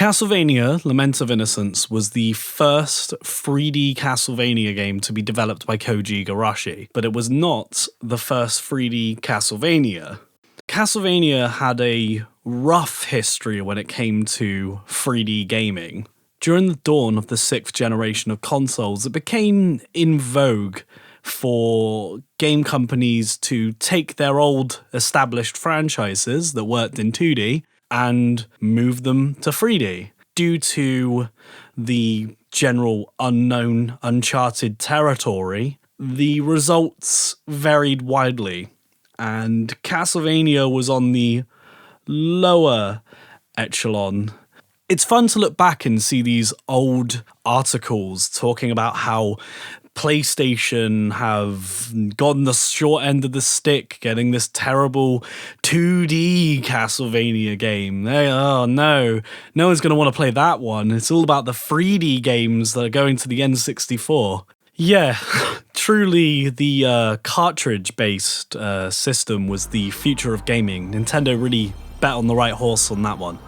Castlevania Lament of Innocence was the first 3D Castlevania game to be developed by Koji Igarashi, but it was not the first 3D Castlevania. Castlevania had a rough history when it came to 3D gaming. During the dawn of the 6th generation of consoles, it became in vogue for game companies to take their old established franchises that worked in 2D and move them to 3D. Due to the general unknown, uncharted territory, the results varied widely, and Castlevania was on the lower echelon. It's fun to look back and see these old articles talking about how PlayStation have gotten the short end of the stick, getting this terrible 2D Castlevania game. No one's going to want to play that one. It's all about the 3D games that are going to the N64. Yeah, truly the cartridge-based system was the future of gaming. Nintendo really bet on the right horse on that one.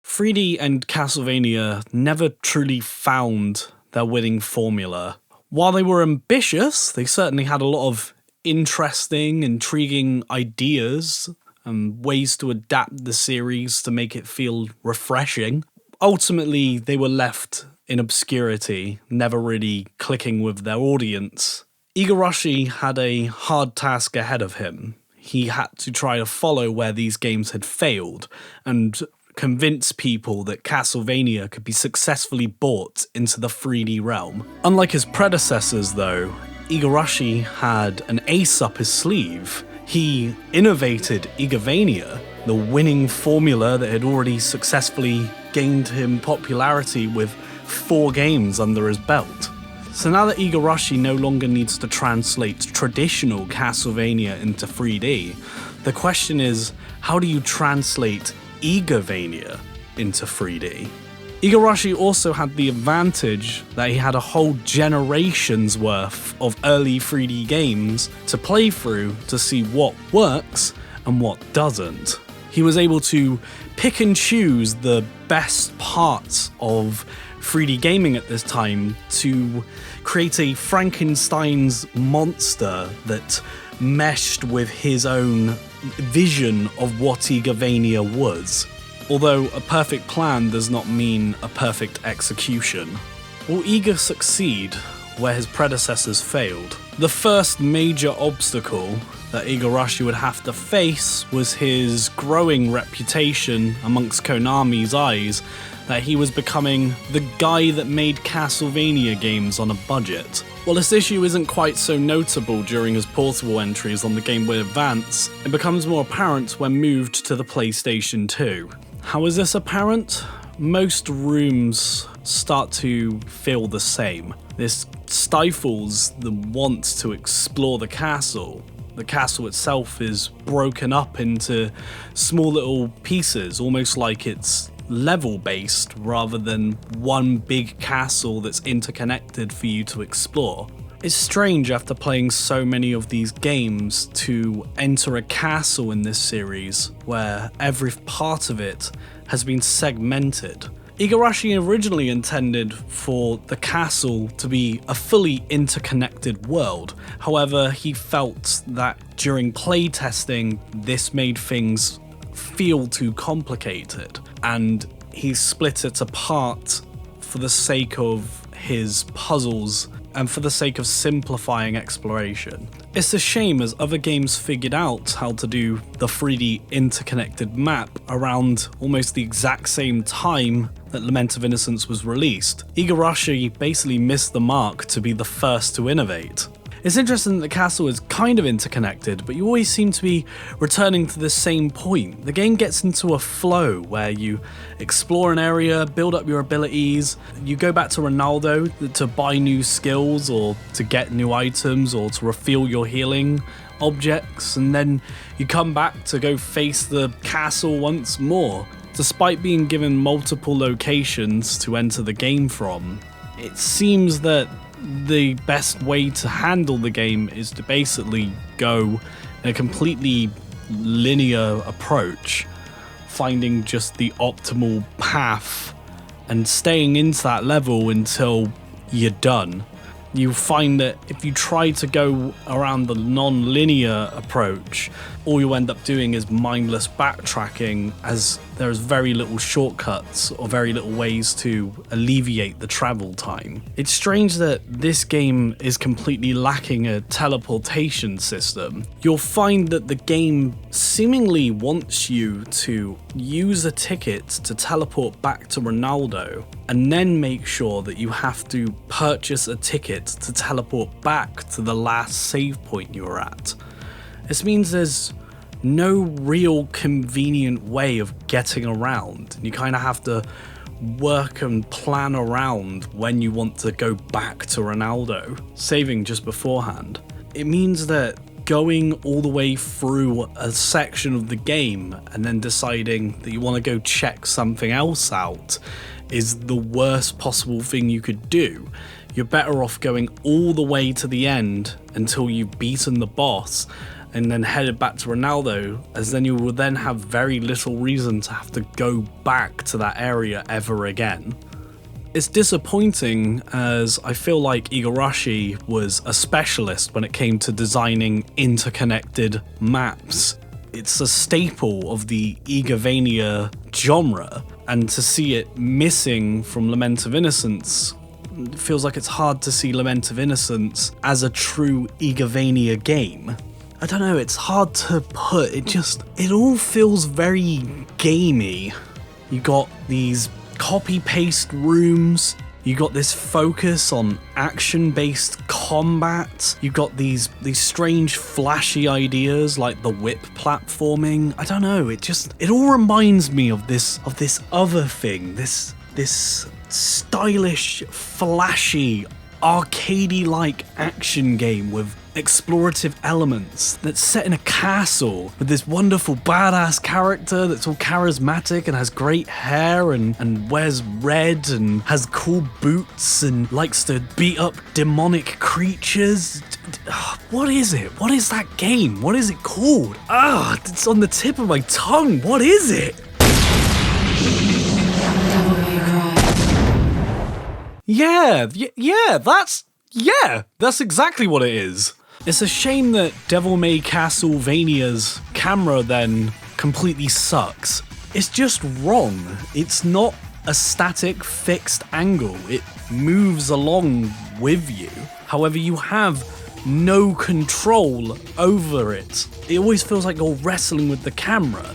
.3D and Castlevania never truly found their winning formula. While they were ambitious, they certainly had a lot of interesting, intriguing ideas and ways to adapt the series to make it feel refreshing. Ultimately, they were left in obscurity, never really clicking with their audience. Igarashi had a hard task ahead of him. He had to try to follow where these games had failed and convince people that Castlevania could be successfully brought into the 3D realm. Unlike his predecessors though, Igarashi had an ace up his sleeve. He innovated Igavania, the winning formula that had already successfully gained him popularity with 4 games under his belt. So now that Igarashi no longer needs to translate traditional Castlevania into 3D, the question is, how do you translate Igavania into 3D? Igarashi also had the advantage that he had a whole generation's worth of early 3D games to play through to see what works and what doesn't. He was able to pick and choose the best parts of 3D gaming at this time to create a Frankenstein's monster that meshed with his own vision of what Igavania was. Although a perfect plan does not mean a perfect execution. Will Iga succeed where his predecessors failed? The first major obstacle that Igarashi would have to face was his growing reputation amongst Konami's eyes that he was becoming the guy that made Castlevania games on a budget. While this issue isn't quite so notable during his portable entries on the Game Boy Advance, it becomes more apparent when moved to the PlayStation 2. How is this apparent? Most rooms start to feel the same. This stifles the want to explore the castle. The castle itself is broken up into small little pieces, almost like it's level-based rather than one big castle that's interconnected for you to explore. It's strange after playing so many of these games to enter a castle in this series where every part of it has been segmented. Igarashi originally intended for the castle to be a fully interconnected world. However, he felt that during playtesting, this made things feel too complicated, and he split it apart for the sake of his puzzles and for the sake of simplifying exploration. It's a shame, as other games figured out how to do the 3D interconnected map around almost the exact same time that Lament of Innocence was released. Igarashi basically missed the mark to be the first to innovate. It's interesting that the castle is kind of interconnected, but you always seem to be returning to the same point. The game gets into a flow where you explore an area, build up your abilities, you go back to Ronaldo to buy new skills or to get new items or to refill your healing objects, and then you come back to go face the castle once more. Despite being given multiple locations to enter the game from, it seems that the best way to handle the game is to basically go in a completely linear approach, finding just the optimal path and staying into that level until you're done. You find that if you try to go around the non-linear approach, all you end up doing is mindless backtracking, as there's very little shortcuts or very little ways to alleviate the travel time. It's strange that this game is completely lacking a teleportation system. You'll find that the game seemingly wants you to use a ticket to teleport back to Ronaldo, and then make sure that you have to purchase a ticket to teleport back to the last save point you were at. This means there's no real convenient way of getting around. You kind of have to work and plan around when you want to go back to Ronaldo, saving just beforehand. It means that going all the way through a section of the game and then deciding that you want to go check something else out is the worst possible thing you could do. You're better off going all the way to the end until you've beaten the boss and then headed back to Ronaldo, as then you will then have very little reason to have to go back to that area ever again. It's disappointing, as I feel like Igarashi was a specialist when it came to designing interconnected maps. It's a staple of the Igavania genre, and to see it missing from Lament of Innocence, it feels like it's hard to see Lament of Innocence as a true Igavania game. I don't know, it's hard to put, it all feels very gamey. You got these copy-paste rooms, you got this focus on action-based combat, you got these strange flashy ideas like the whip platforming. I don't know, it all reminds me of this other thing, this stylish, flashy, arcadey-like action game with explorative elements that's set in a castle with this wonderful badass character that's all charismatic and has great hair and wears red and has cool boots and likes to beat up demonic creatures. What is it? What is that game? What is it called? It's on the tip of my tongue. What is it? That's exactly what it is. It's a shame that Devil May Castlevania's camera then completely sucks. It's just wrong. It's not a static, fixed angle. It moves along with you. However, you have no control over it. It always feels like you're wrestling with the camera.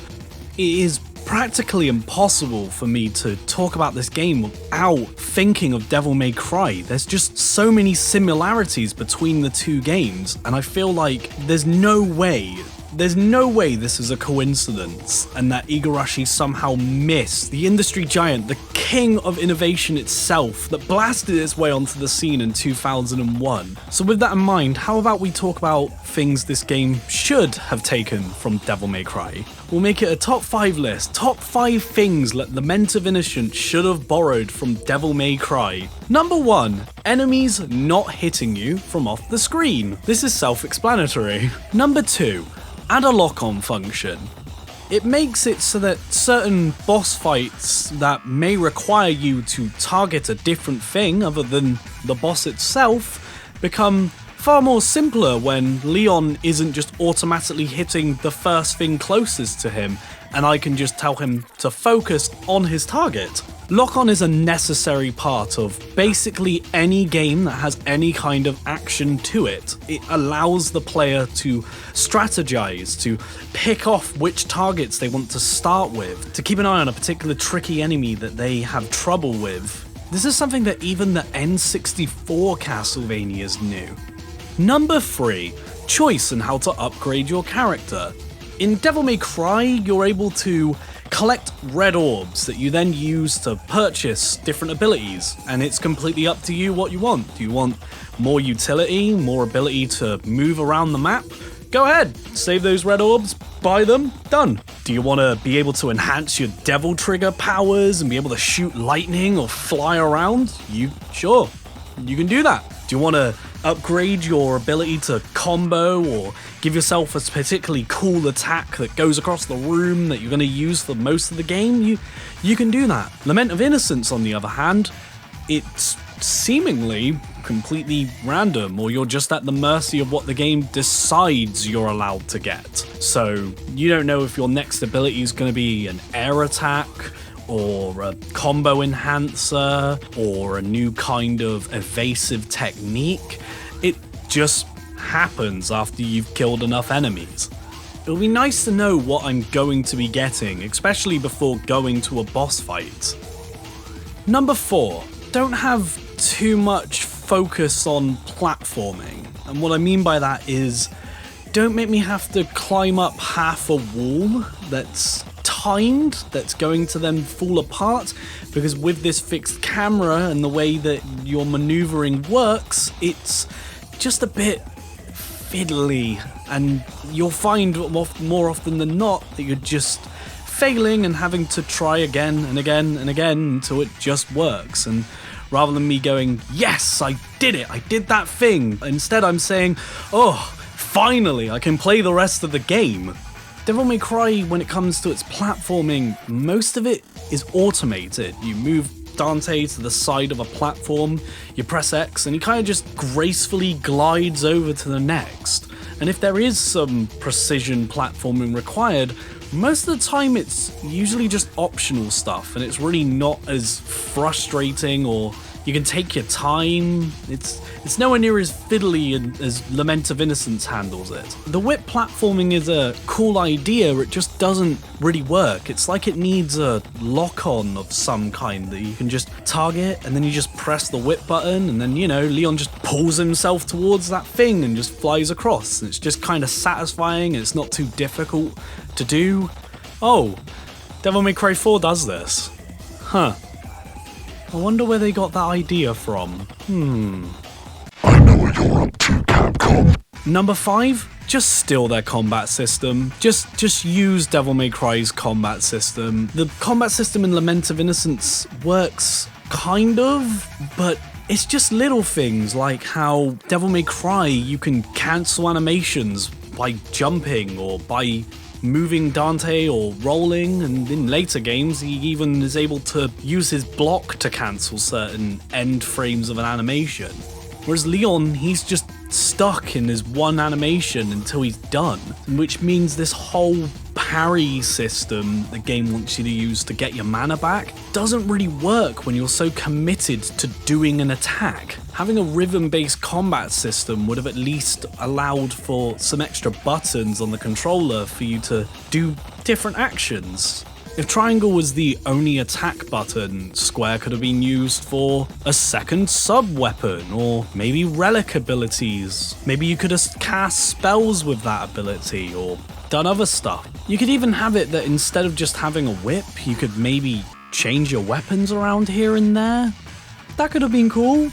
It is practically impossible for me to talk about this game without thinking of Devil May Cry. There's just so many similarities between the two games, and I feel like there's no way this is a coincidence, and that Igarashi somehow missed the industry giant, the king of innovation itself, that blasted its way onto the scene in 2001. So with that in mind, how about we talk about things this game should have taken from Devil May Cry? We'll make it a top 5 list. Top 5 things that Lament of Innocence should have borrowed from Devil May Cry. Number 1, enemies not hitting you from off the screen. This is self-explanatory. Number 2, add a lock-on function. It makes it so that certain boss fights that may require you to target a different thing other than the boss itself become far more simpler when Leon isn't just automatically hitting the first thing closest to him, and I can just tell him to focus on his target. Lock-on is a necessary part of basically any game that has any kind of action to it. It allows the player to strategize, to pick off which targets they want to start with, to keep an eye on a particular tricky enemy that they have trouble with. This is something that even the N64 Castlevanias knew. Number 3, choice in how to upgrade your character. In Devil May Cry, you're able to collect red orbs that you then use to purchase different abilities, and it's completely up to you what you want. Do you want more utility, more ability to move around the map? Go ahead, save those red orbs, buy them, done. Do you want to be able to enhance your devil trigger powers and be able to shoot lightning or fly around? Sure, you can do that. Do you want to upgrade your ability to combo or give yourself a particularly cool attack that goes across the room that you're going to use for most of the game, you can do that. Lament of Innocence, on the other hand, it's seemingly completely random, or you're just at the mercy of what the game decides you're allowed to get. So you don't know if your next ability is going to be an air attack, or a combo enhancer, or a new kind of evasive technique. It just happens after you've killed enough enemies. It'll be nice to know what I'm going to be getting, especially before going to a boss fight. Number 4, don't have too much focus on platforming. And what I mean by that is, don't make me have to climb up half a wall that's timed, that's going to then fall apart, because with this fixed camera and the way that your maneuvering works, it's just a bit fiddly, and you'll find more often than not that you're just failing and having to try again and again and again until it just works. And rather than me going, yes, I did it, I did that thing, instead I'm saying, oh, finally, I can play the rest of the game. Devil May Cry, when it comes to its platforming, most of it is automated. You move Dante to the side of a platform, you press X, and he kind of just gracefully glides over to the next. And if there is some precision platforming required, most of the time it's usually just optional stuff, and it's really not as frustrating, or you can take your time. It's nowhere near as fiddly as Lament of Innocence handles it. The whip platforming is a cool idea, it just doesn't really work. It's like it needs a lock-on of some kind that you can just target, and then you just press the whip button, and then, you know, Leon just pulls himself towards that thing and just flies across. And it's just kind of satisfying, and it's not too difficult to do. Oh, Devil May Cry 4 does this. Huh. I wonder where they got that idea from. I know what you're up to, Capcom. Number 5, just steal their combat system. Just use Devil May Cry's combat system. The combat system in Lament of Innocence works kind of, but it's just little things like how Devil May Cry, you can cancel animations by jumping or by moving Dante or rolling, and in later games he even is able to use his block to cancel certain end frames of an animation. Whereas Leon, he's just stuck in his one animation until he's done, which means this whole parry system the game wants you to use to get your mana back doesn't really work when you're so committed to doing an attack. Having a rhythm-based combat system would have at least allowed for some extra buttons on the controller for you to do different actions. If triangle was the only attack button, square could have been used for a second sub-weapon, or maybe relic abilities. Maybe you could have cast spells with that ability, or done other stuff. You could even have it that instead of just having a whip, you could maybe change your weapons around here and there. That could have been cool.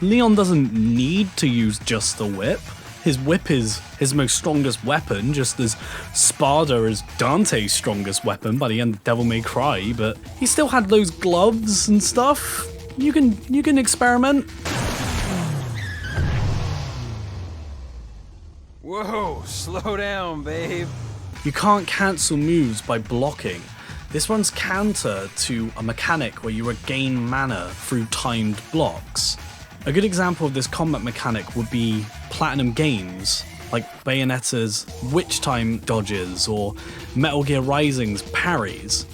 Leon doesn't need to use just the whip. His whip is his most strongest weapon, just as Spada is Dante's strongest weapon by the end of Devil May Cry, but he still had those gloves and stuff. You can experiment. Whoa, slow down, babe. You can't cancel moves by blocking. This runs counter to a mechanic where you regain mana through timed blocks. A good example of this combat mechanic would be Platinum games, like Bayonetta's Witch Time dodges or Metal Gear Rising's parries.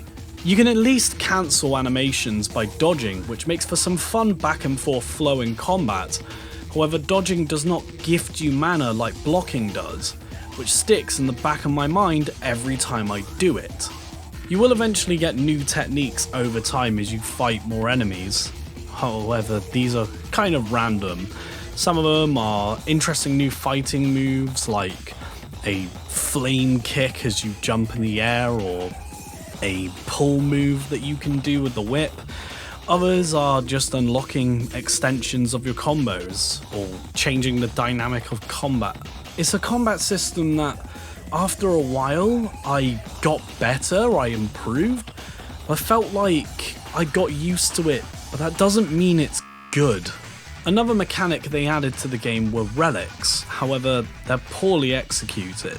You can at least cancel animations by dodging, which makes for some fun back and forth flow in combat. However, dodging does not gift you mana like blocking does, which sticks in the back of my mind every time I do it. You will eventually get new techniques over time as you fight more enemies. However, these are kind of random. Some of them are interesting new fighting moves, like a flame kick as you jump in the air, or a pull move that you can do with the whip. Others are just unlocking extensions of your combos, or changing the dynamic of combat. It's a combat system that, after a while, I got better, I improved. I felt like I got used to it, but that doesn't mean it's good. Another mechanic they added to the game were relics, however, they're poorly executed.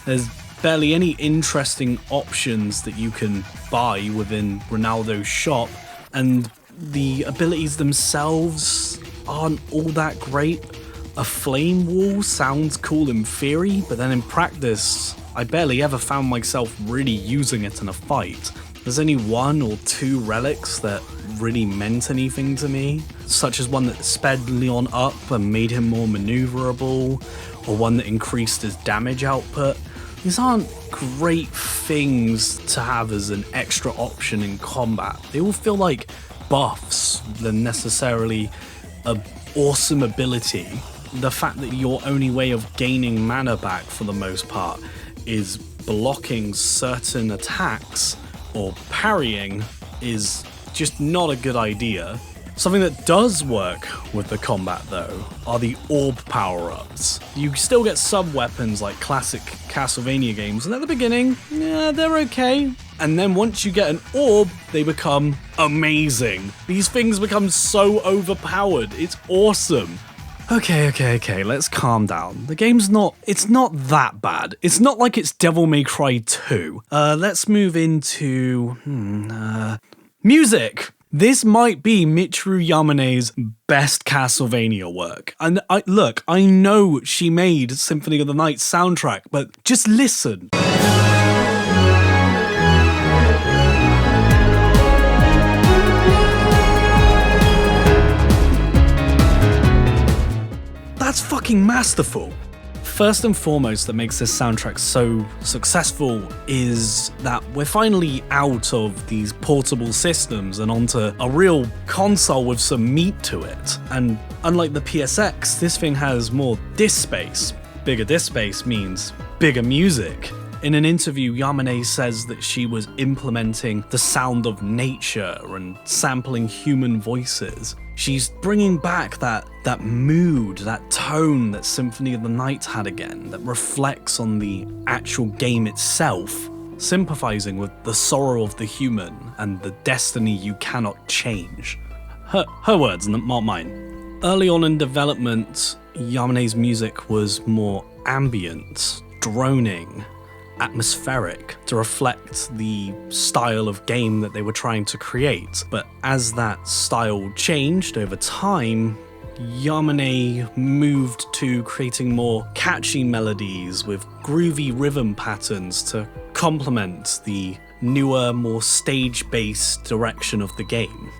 There's barely any interesting options that you can buy within Ronaldo's shop, and the abilities themselves aren't all that great. A flame wall sounds cool in theory, but then in practice, I barely ever found myself really using it in a fight. There's only 1 or 2 relics that really meant anything to me, such as one that sped Leon up and made him more maneuverable, or one that increased his damage output. These aren't great things to have as an extra option in combat. They all feel like buffs than necessarily an awesome ability. The fact that your only way of gaining mana back for the most part is blocking certain attacks or parrying is just not a good idea. Something that does work with the combat though are the orb power-ups. You still get sub-weapons like classic Castlevania games, and at the beginning, yeah, they're okay. And then once you get an orb, they become amazing. These things become so overpowered, it's awesome. Okay, let's calm down. The game's it's not that bad. It's not like it's Devil May Cry 2. Let's move into, music. This might be Michiru Yamane's best Castlevania work. And I know she made Symphony of the Night soundtrack, but just listen. That's fucking masterful. First and foremost that makes this soundtrack so successful is that we're finally out of these portable systems and onto a real console with some meat to it. And unlike the PSX, this thing has more disk space. Bigger disk space means bigger music. In an interview, Yamane says that she was implementing the sound of nature and sampling human voices. She's bringing back that mood, that tone that Symphony of the Night had again, that reflects on the actual game itself, sympathizing with the sorrow of the human and the destiny you cannot change. Her words, not mine. Early on in development, Yamane's music was more ambient, droning, atmospheric to reflect the style of game that they were trying to create. But as that style changed over time, Yamane moved to creating more catchy melodies with groovy rhythm patterns to complement the newer, more stage-based direction of the game.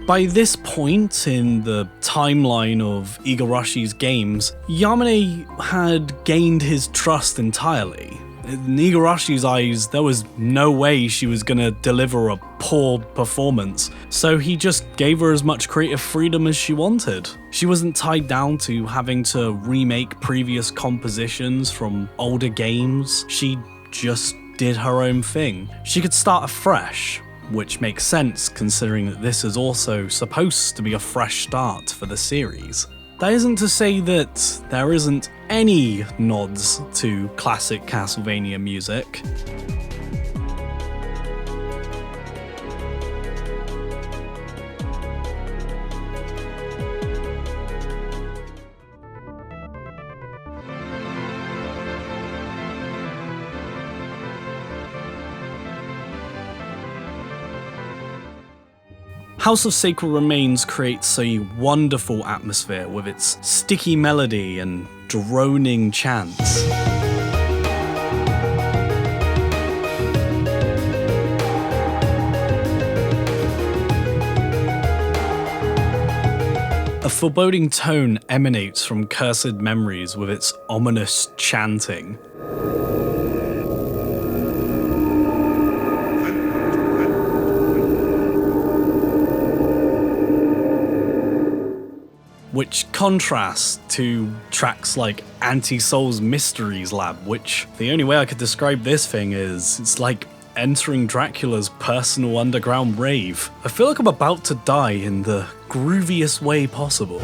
By this point in the timeline of Igarashi's games, Yamane had gained his trust entirely. In Igarashi's eyes, there was no way she was gonna deliver a poor performance, so he just gave her as much creative freedom as she wanted. She wasn't tied down to having to remake previous compositions from older games. She just did her own thing. She could start afresh, which makes sense considering that this is also supposed to be a fresh start for the series. That isn't to say that there isn't any nods to classic Castlevania music. House of Sacred Remains creates a wonderful atmosphere with its sticky melody and droning chants. A foreboding tone emanates from Cursed Memories with its ominous chanting. Which contrasts to tracks like Anti-Soul's Mysteries Lab, which the only way I could describe this thing is it's like entering Dracula's personal underground rave. I feel like I'm about to die in the grooviest way possible.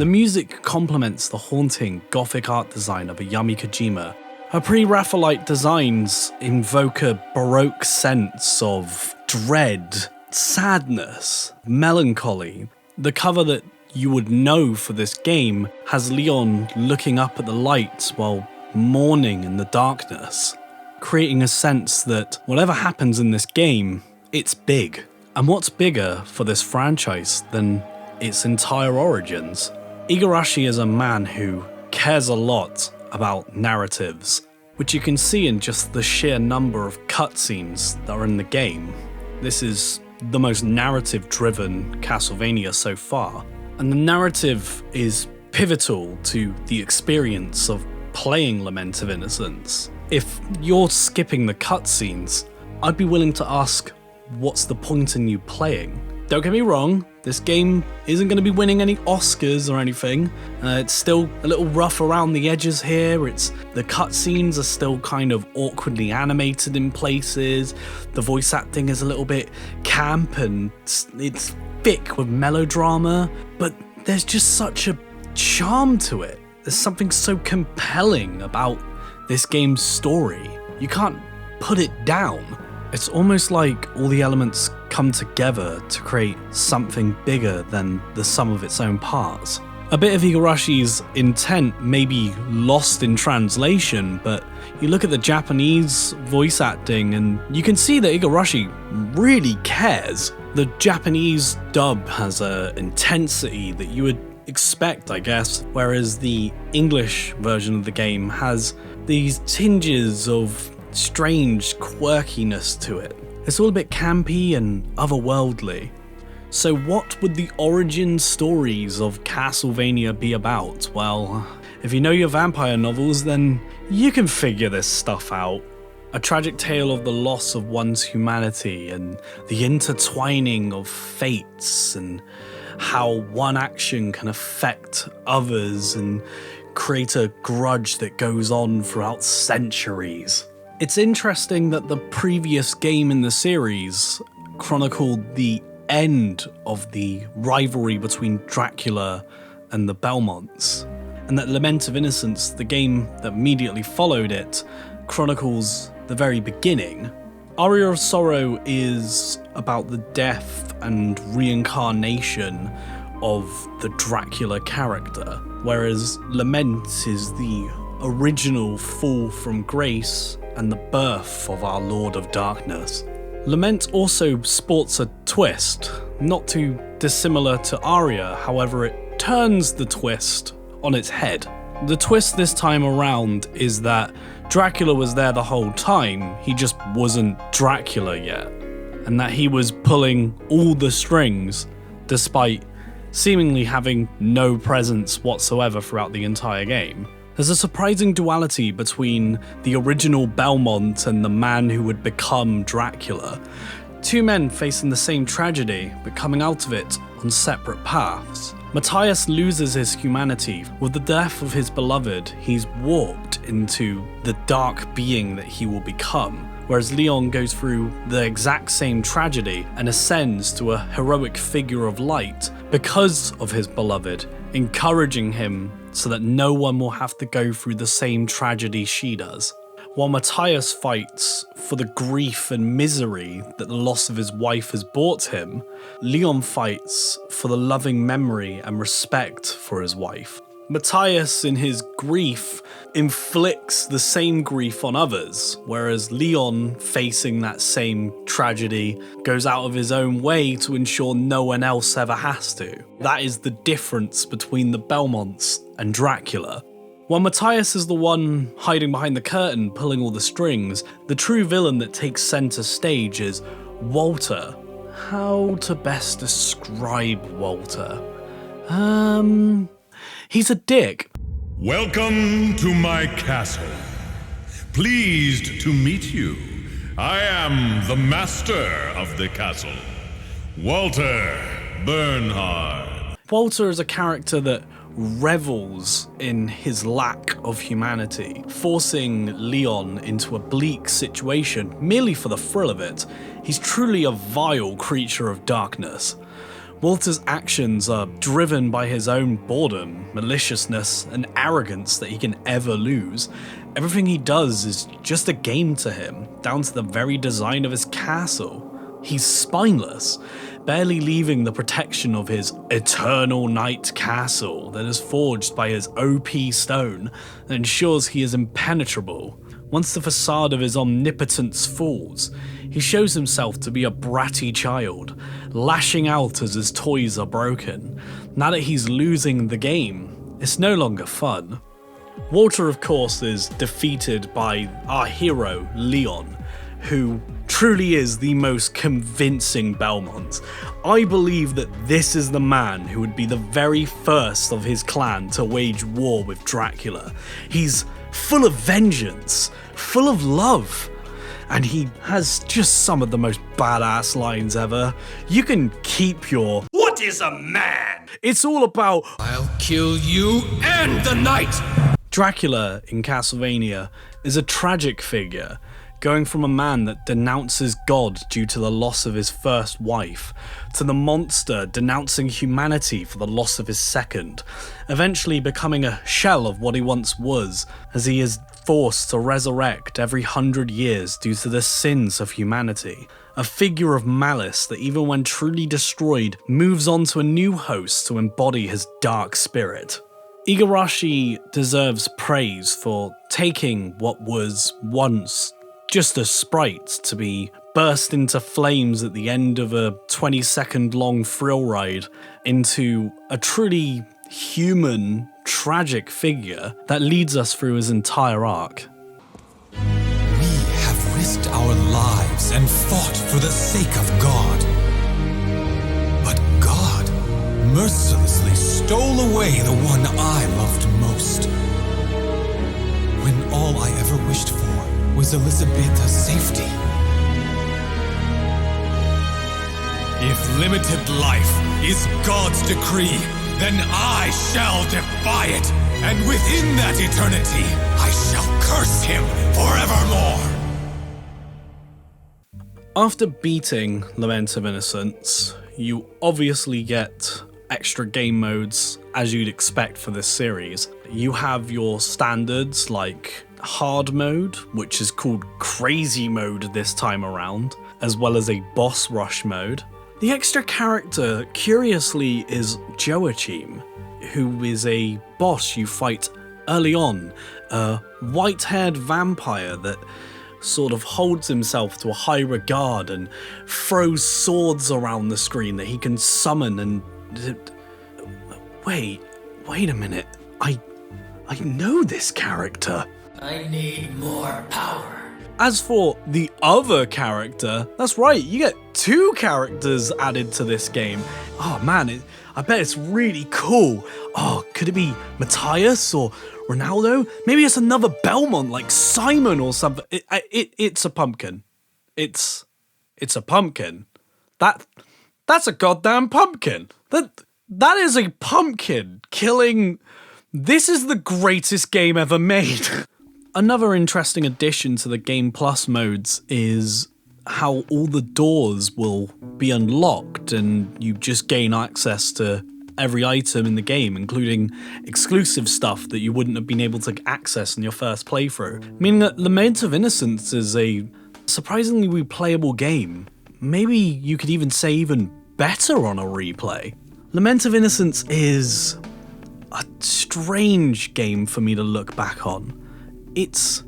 The music complements the haunting gothic art design of Ayami Kojima. Her pre-Raphaelite designs invoke a baroque sense of dread, sadness, melancholy. The cover that you would know for this game has Leon looking up at the lights while mourning in the darkness, creating a sense that whatever happens in this game, it's big. And what's bigger for this franchise than its entire origins? Igarashi is a man who cares a lot about narratives, which you can see in just the sheer number of cutscenes that are in the game. This is the most narrative-driven Castlevania so far, and the narrative is pivotal to the experience of playing Lament of Innocence. If you're skipping the cutscenes, I'd be willing to ask, what's the point in you playing? Don't get me wrong, this game isn't going to be winning any Oscars or anything. It's still a little rough around the edges here. The cutscenes are still kind of awkwardly animated in places. The voice acting is a little bit camp and it's thick with melodrama, but there's just such a charm to it. There's something so compelling about this game's story. You can't put it down. It's almost like all the elements come together to create something bigger than the sum of its own parts. A bit of Igarashi's intent may be lost in translation, but you look at the Japanese voice acting and you can see that Igarashi really cares. The Japanese dub has an intensity that you would expect, I guess, whereas the English version of the game has these tinges of strange quirkiness to it. It's all a bit campy and otherworldly. So what would the origin stories of Castlevania be about? Well, if you know your vampire novels, then you can figure this stuff out. A tragic tale of the loss of one's humanity and the intertwining of fates and how one action can affect others and create a grudge that goes on throughout centuries. It's interesting that the previous game in the series chronicled the end of the rivalry between Dracula and the Belmonts, and that Lament of Innocence, the game that immediately followed it, chronicles the very beginning. Aria of Sorrow is about the death and reincarnation of the Dracula character, whereas Lament is the original fall from grace and the birth of our Lord of Darkness. Lament also sports a twist, not too dissimilar to Aria, however it turns the twist on its head. The twist this time around is that Dracula was there the whole time, he just wasn't Dracula yet, and that he was pulling all the strings despite seemingly having no presence whatsoever throughout the entire game. There's a surprising duality between the original Belmont and the man who would become Dracula. Two men facing the same tragedy, but coming out of it on separate paths. Matthias loses his humanity. With the death of his beloved, he's warped into the dark being that he will become, whereas Leon goes through the exact same tragedy and ascends to a heroic figure of light because of his beloved, encouraging him so that no one will have to go through the same tragedy she does. While Matthias fights for the grief and misery that the loss of his wife has brought him, Leon fights for the loving memory and respect for his wife. Matthias, in his grief, inflicts the same grief on others, whereas Leon, facing that same tragedy, goes out of his own way to ensure no one else ever has to. That is the difference between the Belmonts and Dracula. While Matthias is the one hiding behind the curtain, pulling all the strings, the true villain that takes center stage is Walter. How to best describe Walter? He's a dick. Welcome to my castle. Pleased to meet you. I am the master of the castle, Walter Bernhard. Walter is a character that revels in his lack of humanity, forcing Leon into a bleak situation merely for the thrill of it. He's truly a vile creature of darkness. Walter's actions are driven by his own boredom, maliciousness, and arrogance that he can ever lose. Everything he does is just a game to him, down to the very design of his castle. He's spineless, barely leaving the protection of his eternal night castle that is forged by his OP stone that ensures he is impenetrable. Once the facade of his omnipotence falls, he shows himself to be a bratty child, lashing out as his toys are broken. Now that he's losing the game, it's no longer fun. Walter, of course, is defeated by our hero, Leon, who truly is the most convincing Belmont. I believe that this is the man who would be the very first of his clan to wage war with Dracula. He's full of vengeance, full of love, and he has just some of the most badass lines ever. You can keep your "What is a man?" It's all about I'll kill you and the knight! Dracula in Castlevania is a tragic figure, going from a man that denounces God due to the loss of his first wife, to the monster denouncing humanity for the loss of his second, eventually becoming a shell of what he once was, as he is forced to resurrect every 100 years due to the sins of humanity. A figure of malice that even when truly destroyed, moves on to a new host to embody his dark spirit. Igarashi deserves praise for taking what was once just a sprite to be burst into flames at the end of a 20-second long thrill ride into a truly human, tragic figure that leads us through his entire arc. We have risked our lives and fought for the sake of God. But God mercilessly stole away the one I loved most. When all I ever wished for was Elizabetha's safety. If limited life is God's decree, then I shall defy it, and within that eternity, I shall curse him forevermore. After beating Lament of Innocence, you obviously get extra game modes as you'd expect for this series. You have your standards like hard mode, which is called crazy mode this time around, as well as a boss rush mode. The extra character, curiously, is Joachim, who is a boss you fight early on, a white-haired vampire that sort of holds himself to a high regard and throws swords around the screen that he can summon and... Wait a minute, I know this character. I need more power. As for the other character, that's right, you get 2 characters added to this game. Oh man, I bet it's really cool. Oh, could it be Matthias or Ronaldo? Maybe it's another Belmont like Simon or something. It's a pumpkin. It's a pumpkin. That's a goddamn pumpkin. That is a pumpkin killing... This is the greatest game ever made. Another interesting addition to the Game Plus modes is how all the doors will be unlocked and you just gain access to every item in the game, including exclusive stuff that you wouldn't have been able to access in your first playthrough. Meaning that Lament of Innocence is a surprisingly replayable game. Maybe you could even say even better on a replay. Lament of Innocence is a strange game for me to look back on. It's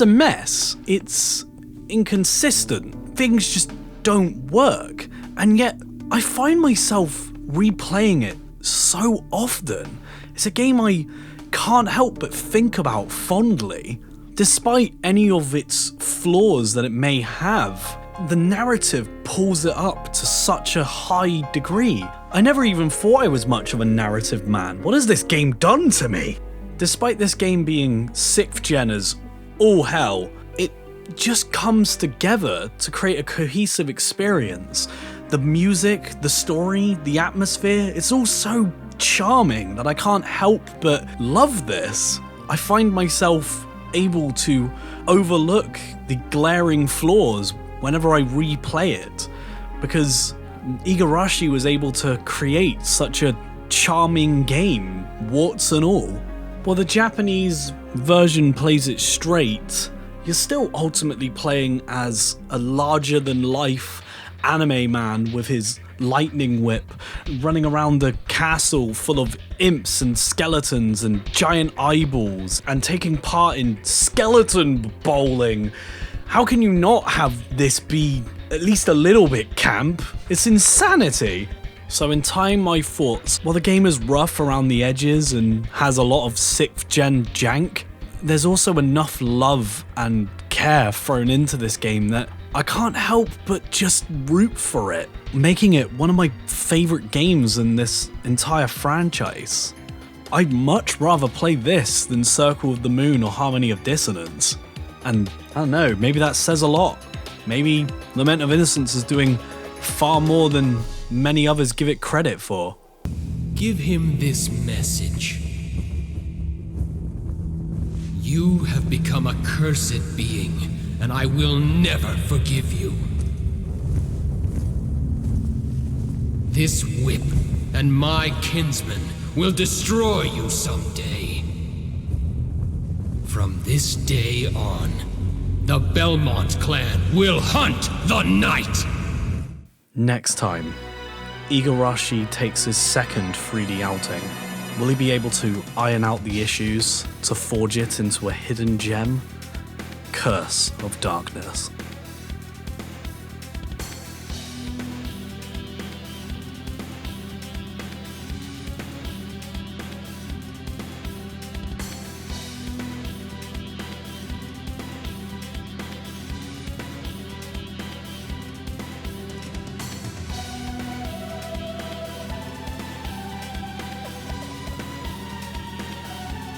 a mess. It's inconsistent. Things just don't work. And yet, I find myself replaying it so often. It's a game I can't help but think about fondly. Despite any of its flaws that it may have, the narrative pulls it up to such a high degree. I never even thought I was much of a narrative man. What has this game done to me? Despite this game being 6th gen as all hell, it just comes together to create a cohesive experience. The music, the story, the atmosphere, it's all so charming that I can't help but love this. I find myself able to overlook the glaring flaws whenever I replay it, because Igarashi was able to create such a charming game, warts and all. While the Japanese version plays it straight, you're still ultimately playing as a larger-than-life anime man with his lightning whip, running around the castle full of imps and skeletons and giant eyeballs, and taking part in skeleton bowling. How can you not have this be at least a little bit camp? It's insanity. So in time, my thoughts, while the game is rough around the edges and has a lot of 6th gen jank, there's also enough love and care thrown into this game that I can't help but just root for it, making it one of my favorite games in this entire franchise. I'd much rather play this than Circle of the Moon or Harmony of Dissonance. And I don't know, maybe that says a lot. Maybe Lament of Innocence is doing far more than many others give it credit for. Give him this message. You have become a cursed being, and I will never forgive you. This whip and my kinsmen will destroy you someday. From this day on, the Belmont clan will hunt the night! Next time, Igarashi takes his second 3D outing. Will he be able to iron out the issues to forge it into a hidden gem? Curse of Darkness.